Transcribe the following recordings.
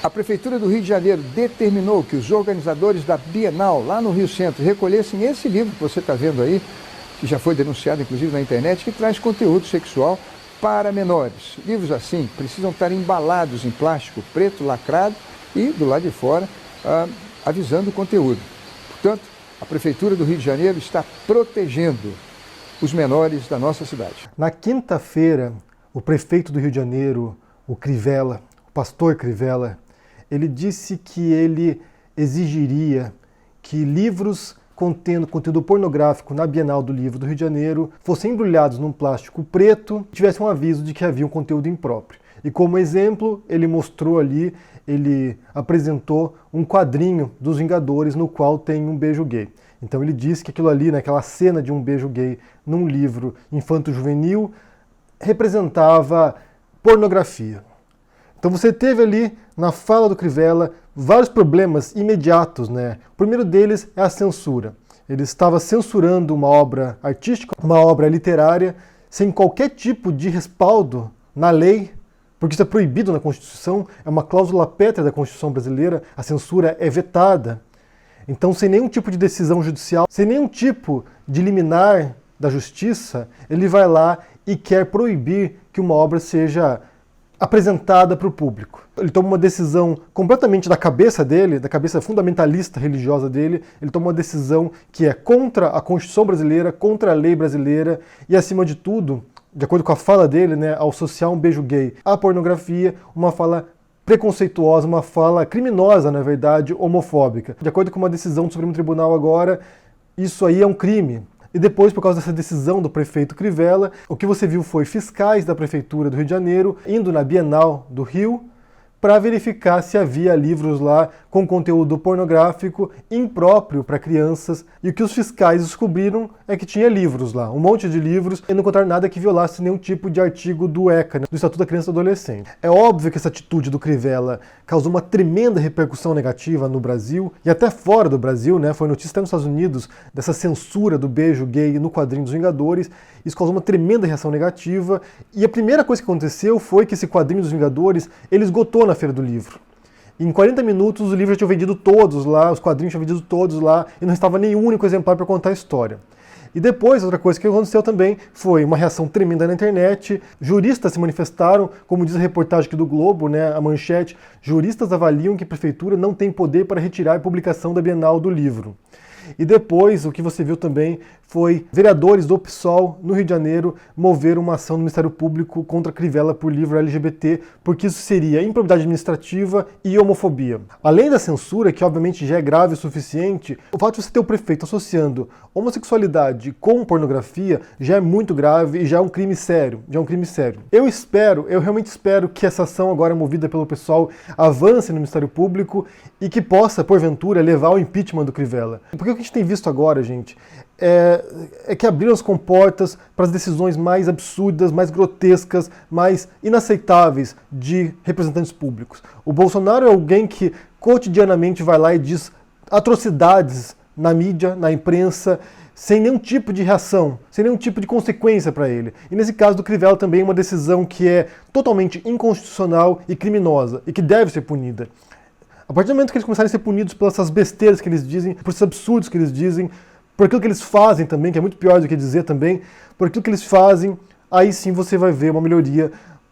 A Prefeitura do Rio de Janeiro determinou que os organizadores da Bienal, lá no Rio Centro, recolhessem esse livro que você está vendo aí, que já foi denunciado inclusive na internet, que traz conteúdo sexual para menores. Livros assim precisam estar embalados em plástico preto lacrado e, do lado de fora, avisando o conteúdo. Portanto, a Prefeitura do Rio de Janeiro está protegendo os menores da nossa cidade. Na quinta-feira, o prefeito do Rio de Janeiro, o Crivella, o pastor Crivella, ele disse que ele exigiria que livros contendo conteúdo pornográfico na Bienal do Livro do Rio de Janeiro fossem embrulhados num plástico preto e tivesse um aviso de que havia um conteúdo impróprio. E como exemplo, ele mostrou ali, ele apresentou um quadrinho dos Vingadores no qual tem um beijo gay. Então ele disse que aquilo ali, naquela cena de um beijo gay num livro infanto-juvenil, representava pornografia. Então você teve ali, na fala do Crivella, vários problemas imediatos, né? O primeiro deles é a censura. Ele estava censurando uma obra artística, uma obra literária, sem qualquer tipo de respaldo na lei, porque isso é proibido na Constituição, é uma cláusula pétrea da Constituição brasileira, a censura é vetada. Então, sem nenhum tipo de decisão judicial, sem nenhum tipo de liminar da justiça, ele vai lá e quer proibir que uma obra seja apresentada para o público. Ele toma uma decisão completamente da cabeça dele, da cabeça fundamentalista religiosa dele, ele toma uma decisão que é contra a Constituição brasileira, contra a lei brasileira e, acima de tudo, de acordo com a fala dele, né, ao associar um beijo gay à pornografia, uma fala preconceituosa, uma fala criminosa, na verdade, homofóbica. De acordo com uma decisão do Supremo Tribunal agora, isso aí é um crime. E depois, por causa dessa decisão do prefeito Crivella, o que você viu foi fiscais da Prefeitura do Rio de Janeiro indo na Bienal do Rio para verificar se havia livros lá com conteúdo pornográfico impróprio para crianças. E o que os fiscais descobriram é que tinha livros lá, um monte de livros, e não encontraram nada que violasse nenhum tipo de artigo do ECA, né, do Estatuto da Criança e do Adolescente. É óbvio que essa atitude do Crivella causou uma tremenda repercussão negativa no Brasil e até fora do Brasil, né? Foi notícia até nos Estados Unidos dessa censura do beijo gay no quadrinho dos Vingadores. Isso causou uma tremenda reação negativa. E a primeira coisa que aconteceu foi que esse quadrinho dos Vingadores, ele esgotou na Feira do Livro. Em 40 minutos os livros já tinham vendido todos lá, os quadrinhos tinham vendido todos lá, e não estava nenhum único exemplar para contar a história. E depois, outra coisa que aconteceu também foi uma reação tremenda na internet. Juristas se manifestaram, como diz a reportagem aqui do Globo, né, a manchete, juristas avaliam que a prefeitura não tem poder para retirar a publicação da Bienal do Livro. E depois, o que você viu também foi vereadores do PSOL no Rio de Janeiro mover uma ação do Ministério Público contra Crivella por livro LGBT, porque isso seria improbidade administrativa e homofobia. Além da censura, que obviamente já é grave o suficiente, o fato de você ter o prefeito associando homossexualidade com pornografia já é muito grave e já é um crime sério. Eu realmente espero que essa ação agora movida pelo PSOL avance no Ministério Público e que possa, porventura, levar ao impeachment do Crivella. Porque o que a gente tem visto agora, gente, é que abriram as comportas para as decisões mais absurdas, mais grotescas, mais inaceitáveis de representantes públicos. O Bolsonaro é alguém que cotidianamente vai lá e diz atrocidades na mídia, na imprensa, sem nenhum tipo de reação, sem nenhum tipo de consequência para ele. E nesse caso do Crivella também é uma decisão que é totalmente inconstitucional e criminosa, e que deve ser punida. A partir do momento que eles começarem a ser punidos por essas besteiras que eles dizem, por esses absurdos que eles dizem, por aquilo que eles fazem também, que é muito pior do que dizer também, por aquilo que eles fazem, aí sim você vai ver uma melhoria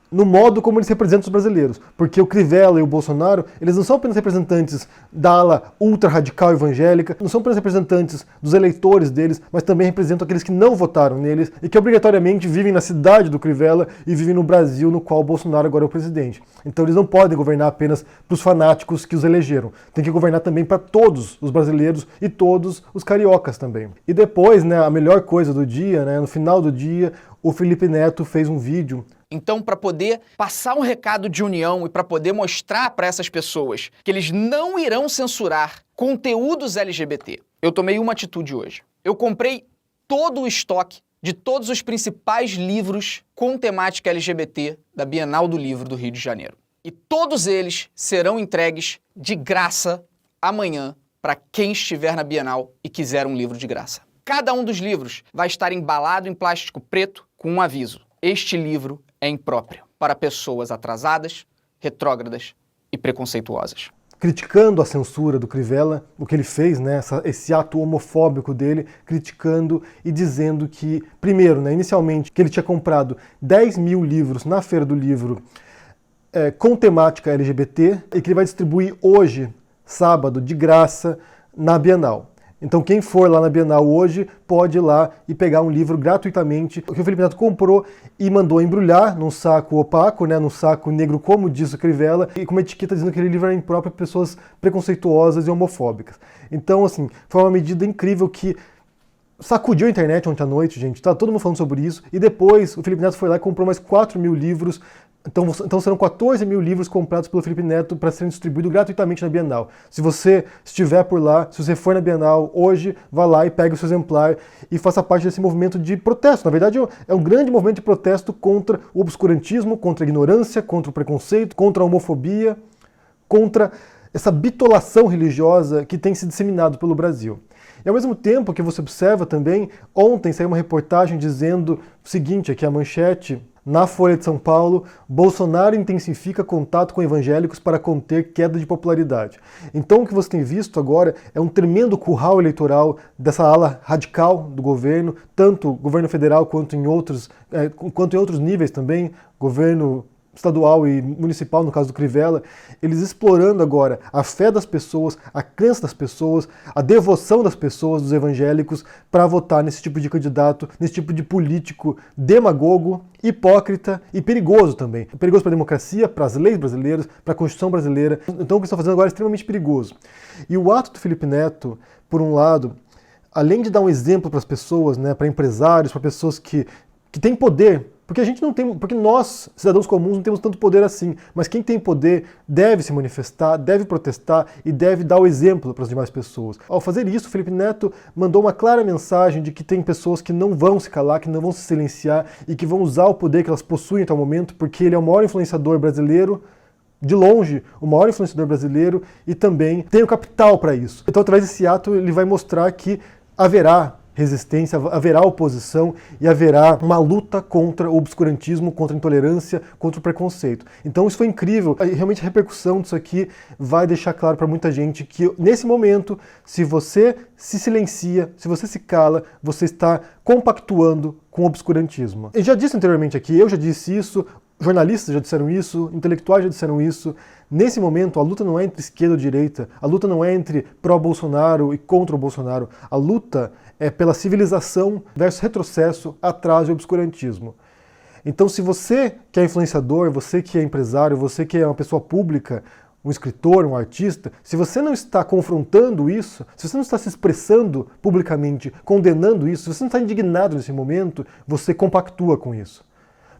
no modo como eles representam os brasileiros. Porque o Crivella e o Bolsonaro, eles não são apenas representantes da ala ultra-radical evangélica, não são apenas representantes dos eleitores deles, mas também representam aqueles que não votaram neles e que obrigatoriamente vivem na cidade do Crivella e vivem no Brasil, no qual o Bolsonaro agora é o presidente. Então eles não podem governar apenas para os fanáticos que os elegeram. Tem que governar também para todos os brasileiros e todos os cariocas também. E depois, né, a melhor coisa do dia, né, no final do dia, o Felipe Neto fez um vídeo. Então, para poder passar um recado de união e para poder mostrar para essas pessoas que eles não irão censurar conteúdos LGBT, eu tomei uma atitude hoje. Eu comprei todo o estoque de todos os principais livros com temática LGBT da Bienal do Livro do Rio de Janeiro. E todos eles serão entregues de graça amanhã para quem estiver na Bienal e quiser um livro de graça. Cada um dos livros vai estar embalado em plástico preto com um aviso: este livro é impróprio para pessoas atrasadas, retrógradas e e preconceituosas. Criticando a censura do Crivella, o que ele fez, né, esse ato homofóbico dele, criticando e dizendo que, primeiro, né, inicialmente, que ele tinha comprado 10 mil livros na Feira do Livro com temática LGBT e que ele vai distribuir hoje, sábado, de graça, na Bienal. Então quem for lá na Bienal hoje pode ir lá e pegar um livro gratuitamente que o Felipe Neto comprou e mandou embrulhar num saco opaco, né, num saco negro, como diz o Crivella, e com uma etiqueta dizendo que aquele livro era impróprio para pessoas preconceituosas e homofóbicas. Então, assim, foi uma medida incrível que sacudiu a internet ontem à noite, gente. Tá todo mundo falando sobre isso. E depois o Felipe Neto foi lá e comprou mais 4 mil livros. Então serão 14 mil livros comprados pelo Felipe Neto para serem distribuídos gratuitamente na Bienal. Se você estiver por lá, se você for na Bienal hoje, vá lá e pegue o seu exemplar e faça parte desse movimento de protesto. Na verdade, é um grande movimento de protesto contra o obscurantismo, contra a ignorância, contra o preconceito, contra a homofobia, contra essa bitolação religiosa que tem se disseminado pelo Brasil. E ao mesmo tempo que você observa também, ontem saiu uma reportagem dizendo o seguinte, aqui a manchete, na Folha de São Paulo, Bolsonaro intensifica contato com evangélicos para conter queda de popularidade. Então o que você tem visto agora é um tremendo curral eleitoral dessa ala radical do governo, tanto governo federal quanto em outros níveis também, governo estadual e municipal, no caso do Crivella, eles explorando agora a fé das pessoas, a crença das pessoas, a devoção das pessoas, dos evangélicos, para votar nesse tipo de candidato, nesse tipo de político demagogo, hipócrita e perigoso também. Perigoso para a democracia, para as leis brasileiras, para a Constituição brasileira. Então o que estão fazendo agora é extremamente perigoso. E o ato do Felipe Neto, por um lado, além de dar um exemplo para as pessoas, né, para empresários, para pessoas que têm poder, porque nós, cidadãos comuns, não temos tanto poder assim, mas quem tem poder deve se manifestar, deve protestar e deve dar o exemplo para as demais pessoas. Ao fazer isso, o Felipe Neto mandou uma clara mensagem de que tem pessoas que não vão se calar, que não vão se silenciar e que vão usar o poder que elas possuem até o momento, porque ele é o maior influenciador brasileiro, de longe, o maior influenciador brasileiro, e também tem o capital para isso. Então, através desse ato, ele vai mostrar que haverá resistência, haverá oposição e haverá uma luta contra o obscurantismo, contra a intolerância, contra o preconceito. Então isso foi incrível. Realmente a repercussão disso aqui vai deixar claro para muita gente que nesse momento, se você se silencia, se você se cala, você está compactuando com o obscurantismo. Eu já disse anteriormente aqui, eu já disse isso, jornalistas já disseram isso, intelectuais já disseram isso. Nesse momento, a luta não é entre esquerda ou direita, a luta não é entre pró-Bolsonaro e contra o Bolsonaro. A luta é pela civilização versus retrocesso, atraso e obscurantismo. Então, se você que é influenciador, você que é empresário, você que é uma pessoa pública, um escritor, um artista, se você não está confrontando isso, se você não está se expressando publicamente, condenando isso, se você não está indignado nesse momento, você compactua com isso.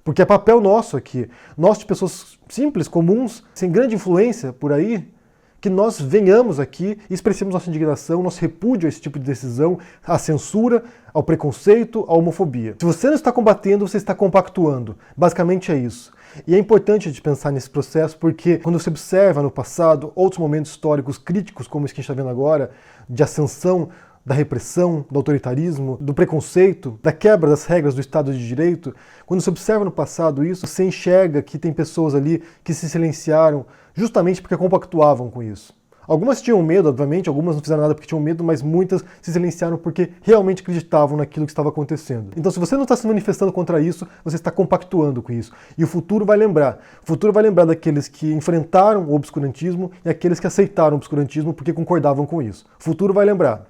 Porque é papel nosso aqui, nós de pessoas simples, comuns, sem grande influência por aí, que nós venhamos aqui e expressemos nossa indignação, nosso repúdio a esse tipo de decisão, à censura, ao preconceito, à homofobia. Se você não está combatendo, você está compactuando. Basicamente é isso. E é importante a gente pensar nesse processo porque quando você observa no passado outros momentos históricos críticos, como esse que a gente está vendo agora, de ascensão da repressão, do autoritarismo, do preconceito, da quebra das regras do Estado de Direito, quando você observa no passado isso, você enxerga que tem pessoas ali que se silenciaram justamente porque compactuavam com isso. Algumas tinham medo, obviamente, algumas não fizeram nada porque tinham medo, mas muitas se silenciaram porque realmente acreditavam naquilo que estava acontecendo. Então, se você não está se manifestando contra isso, você está compactuando com isso. E o futuro vai lembrar. O futuro vai lembrar daqueles que enfrentaram o obscurantismo e aqueles que aceitaram o obscurantismo porque concordavam com isso. O futuro vai lembrar.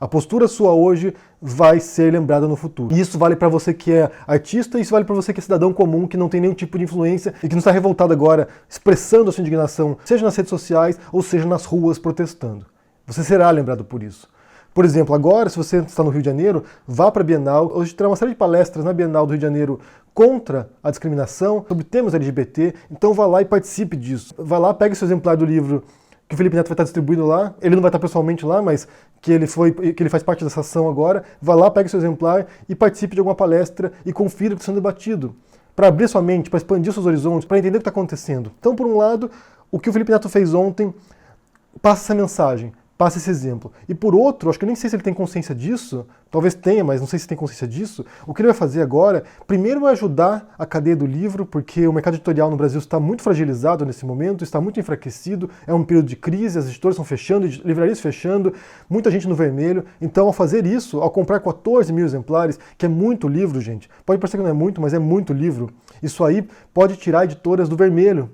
A postura sua hoje vai ser lembrada no futuro. E isso vale para você que é artista, e isso vale para você que é cidadão comum, que não tem nenhum tipo de influência e que não está revoltado agora, expressando a sua indignação, seja nas redes sociais ou seja nas ruas protestando. Você será lembrado por isso. Por exemplo, agora, se você está no Rio de Janeiro, vá para a Bienal. Hoje terá uma série de palestras na Bienal do Rio de Janeiro contra a discriminação, sobre temas LGBT. Então vá lá e participe disso. Vá lá, pegue seu exemplar do livro que o Felipe Neto vai estar distribuindo lá. Ele não vai estar pessoalmente lá, mas que ele faz parte dessa ação agora. Vá lá, pegue seu exemplar e participe de alguma palestra e confira o que está sendo debatido. Para abrir sua mente, para expandir seus horizontes, para entender o que está acontecendo. Então, por um lado, o que o Felipe Neto fez ontem passa essa mensagem. passa esse exemplo. E por outro, acho que eu nem sei se ele tem consciência disso, talvez tenha, mas não sei se tem consciência disso, o que ele vai fazer agora, primeiro é ajudar a cadeia do livro, porque o mercado editorial no Brasil está muito fragilizado nesse momento, está muito enfraquecido, é um período de crise, as editoras estão fechando, livrarias fechando, muita gente no vermelho. Então, ao fazer isso, ao comprar 14 mil exemplares, que é muito livro, gente, pode parecer que não é muito, mas é muito livro, isso aí pode tirar editoras do vermelho,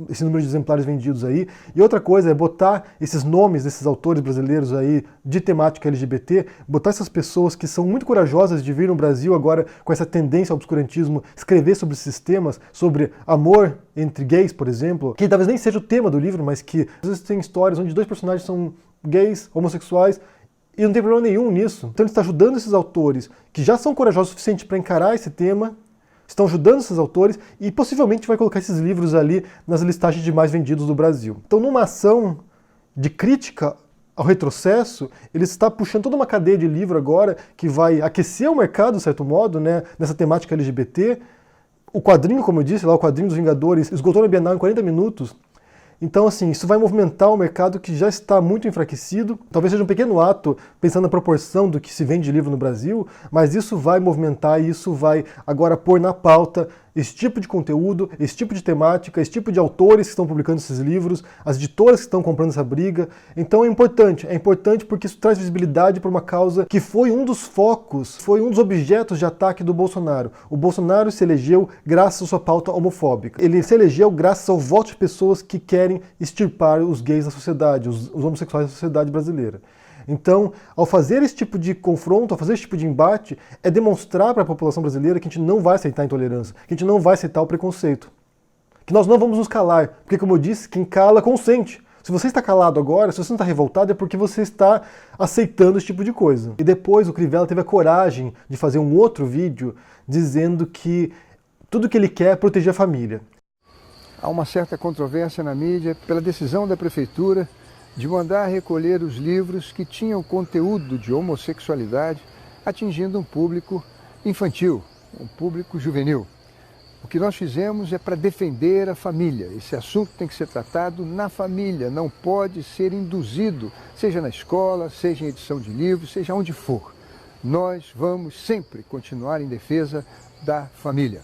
esse número de exemplares vendidos aí. E outra coisa é botar esses nomes desses autores brasileiros aí de temática LGBT, botar essas pessoas que são muito corajosas de vir no Brasil agora com essa tendência ao obscurantismo, escrever sobre esses temas, sobre amor entre gays, por exemplo, que talvez nem seja o tema do livro, mas que às vezes tem histórias onde dois personagens são gays, homossexuais, e não tem problema nenhum nisso. Então ele está ajudando esses autores que já são corajosos o suficiente para encarar esse tema, estão ajudando esses autores e possivelmente vai colocar esses livros ali nas listagens de mais vendidos do Brasil. Então, numa ação de crítica ao retrocesso, ele está puxando toda uma cadeia de livro agora que vai aquecer o mercado, de certo modo, né, nessa temática LGBT. O quadrinho, como eu disse, lá o quadrinho dos Vingadores, esgotou na Bienal em 40 minutos. Então, assim, isso vai movimentar o mercado que já está muito enfraquecido. Talvez seja um pequeno ato, pensando na proporção do que se vende de livro no Brasil, mas isso vai movimentar e isso vai agora pôr na pauta esse tipo de conteúdo, esse tipo de temática, esse tipo de autores que estão publicando esses livros, as editoras que estão comprando essa briga. Então é importante porque isso traz visibilidade para uma causa que foi um dos focos, foi um dos objetos de ataque do Bolsonaro. O Bolsonaro se elegeu graças à sua pauta homofóbica. Ele se elegeu graças ao voto de pessoas que querem extirpar os gays da sociedade, os homossexuais da sociedade brasileira. Então, ao fazer esse tipo de confronto, ao fazer esse tipo de embate, é demonstrar para a população brasileira que a gente não vai aceitar a intolerância, que a gente não vai aceitar o preconceito, que nós não vamos nos calar, porque, como eu disse, quem cala consente. Se você está calado agora, se você não está revoltado, é porque você está aceitando esse tipo de coisa. E depois o Crivella teve a coragem de fazer um outro vídeo dizendo que tudo que ele quer é proteger a família. Há uma certa controvérsia na mídia pela decisão da prefeitura de mandar recolher os livros que tinham conteúdo de homossexualidade, atingindo um público infantil, um público juvenil. O que nós fizemos é para defender a família. Esse assunto tem que ser tratado na família, não pode ser induzido, seja na escola, seja em edição de livros, seja onde for. Nós vamos sempre continuar em defesa da família.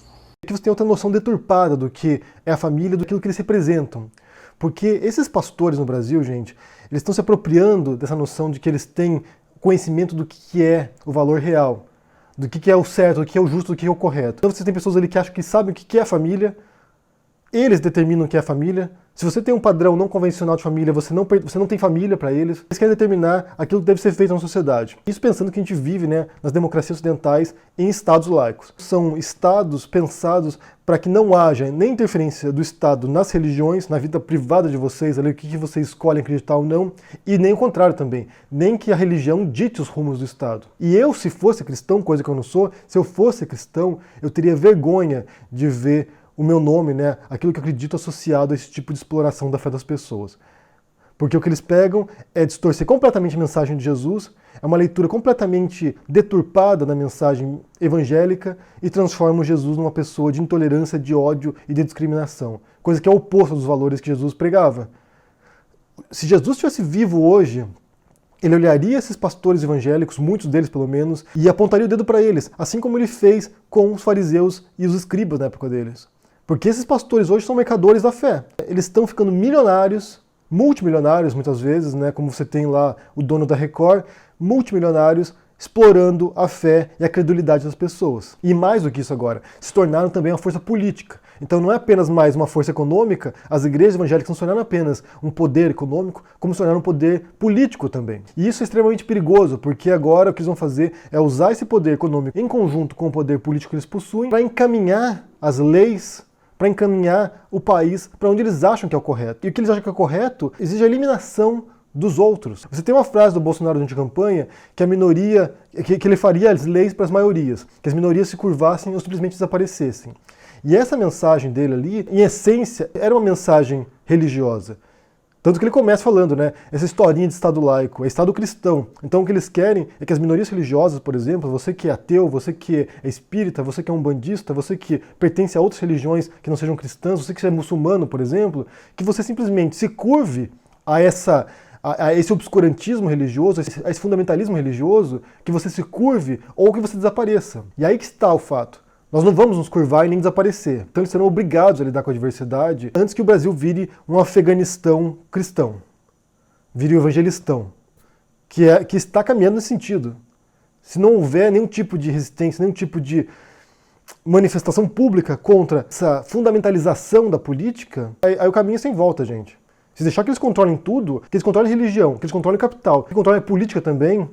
Que você tem outra noção deturpada do que é a família, do que eles representam. Porque esses pastores no Brasil, gente, eles estão se apropriando dessa noção de que eles têm conhecimento do que é o valor real, do que é o certo, do que é o justo, do que é o correto. Então você tem pessoas ali que acham que sabem o que é a família, eles determinam o que é a família. Se você tem um padrão não convencional de família, você não tem família para eles. Eles querem determinar aquilo que deve ser feito na sociedade. Isso pensando que a gente vive, né, nas democracias ocidentais em estados laicos. São estados pensados para que não haja nem interferência do Estado nas religiões, na vida privada de vocês, ali, o que vocês escolhem acreditar ou não, e nem o contrário também, nem que a religião dite os rumos do Estado. E eu, se fosse cristão, coisa que eu não sou, se eu fosse cristão, eu teria vergonha de ver o meu nome, né, aquilo que eu acredito associado a esse tipo de exploração da fé das pessoas. Porque o que eles pegam é distorcer completamente a mensagem de Jesus, é uma leitura completamente deturpada da mensagem evangélica e transformam Jesus numa pessoa de intolerância, de ódio e de discriminação. Coisa que é o oposto dos valores que Jesus pregava. Se Jesus estivesse vivo hoje, ele olharia esses pastores evangélicos, muitos deles pelo menos, e apontaria o dedo para eles, assim como ele fez com os fariseus e os escribas na época deles. Porque esses pastores hoje são mercadores da fé. Eles estão ficando milionários, multimilionários muitas vezes, né, como você tem lá o dono da Record, multimilionários explorando a fé e a credulidade das pessoas. E mais do que isso agora, se tornaram também uma força política. Então não é apenas mais uma força econômica, as igrejas evangélicas não se tornaram apenas um poder econômico, como se tornaram um poder político também. E isso é extremamente perigoso, porque agora o que eles vão fazer é usar esse poder econômico em conjunto com o poder político que eles possuem para encaminhar as leis, para encaminhar o país para onde eles acham que é o correto. E o que eles acham que é correto exige a eliminação dos outros. Você tem uma frase do Bolsonaro durante a campanha que a minoria, que ele faria as leis para as maiorias, que as minorias se curvassem ou simplesmente desaparecessem. E essa mensagem dele ali, em essência, era uma mensagem religiosa. Tanto que ele começa falando, né, essa historinha de Estado laico, é Estado cristão. Então o que eles querem é que as minorias religiosas, por exemplo, você que é ateu, você que é espírita, você que é umbandista, você que pertence a outras religiões que não sejam cristãs, você que é muçulmano, por exemplo, que você simplesmente se curve a a esse obscurantismo religioso, a esse fundamentalismo religioso, que você se curve ou que você desapareça. E aí que está o fato. Nós não vamos nos curvar e nem desaparecer. Então eles serão obrigados a lidar com a diversidade antes que o Brasil vire um Afeganistão cristão, vire um evangelistão, que está caminhando nesse sentido. Se não houver nenhum tipo de resistência, nenhum tipo de manifestação pública contra essa fundamentalização da política, aí o caminho é sem volta, gente. Se deixar que eles controlem tudo, que eles controlem a religião, que eles controlem capital, que controlem a política também,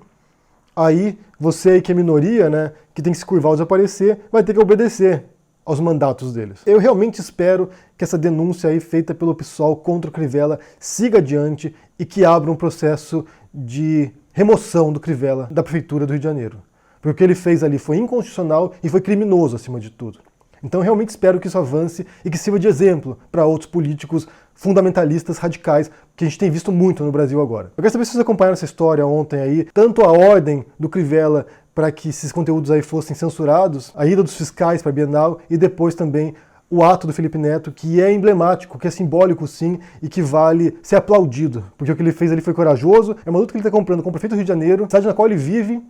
aí você que é minoria, né, que tem que se curvar ou desaparecer, vai ter que obedecer aos mandatos deles. Eu realmente espero que essa denúncia aí feita pelo PSOL contra o Crivella siga adiante e que abra um processo de remoção do Crivella da Prefeitura do Rio de Janeiro. Porque o que ele fez ali foi inconstitucional e foi criminoso acima de tudo. Então eu realmente espero que isso avance e que sirva de exemplo para outros políticos fundamentalistas, radicais, que a gente tem visto muito no Brasil agora. Eu quero saber se vocês acompanharam essa história ontem aí, tanto a ordem do Crivella para que esses conteúdos aí fossem censurados, a ida dos fiscais para a Bienal e depois também o ato do Felipe Neto, que é emblemático, que é simbólico sim e que vale ser aplaudido, porque o que ele fez ali foi corajoso, é uma luta que ele está comprando com o prefeito do Rio de Janeiro, cidade na qual ele vive.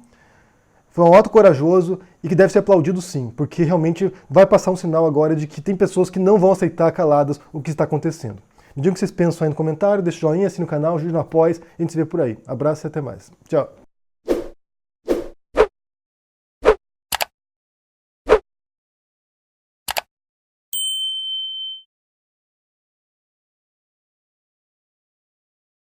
Foi um ato corajoso e que deve ser aplaudido sim, porque realmente vai passar um sinal agora de que tem pessoas que não vão aceitar caladas o que está acontecendo. Me digam o que vocês pensam aí no comentário, deixa o joinha, assina o canal, ajude no Apoia, e a gente se vê por aí. Abraço e até mais. Tchau!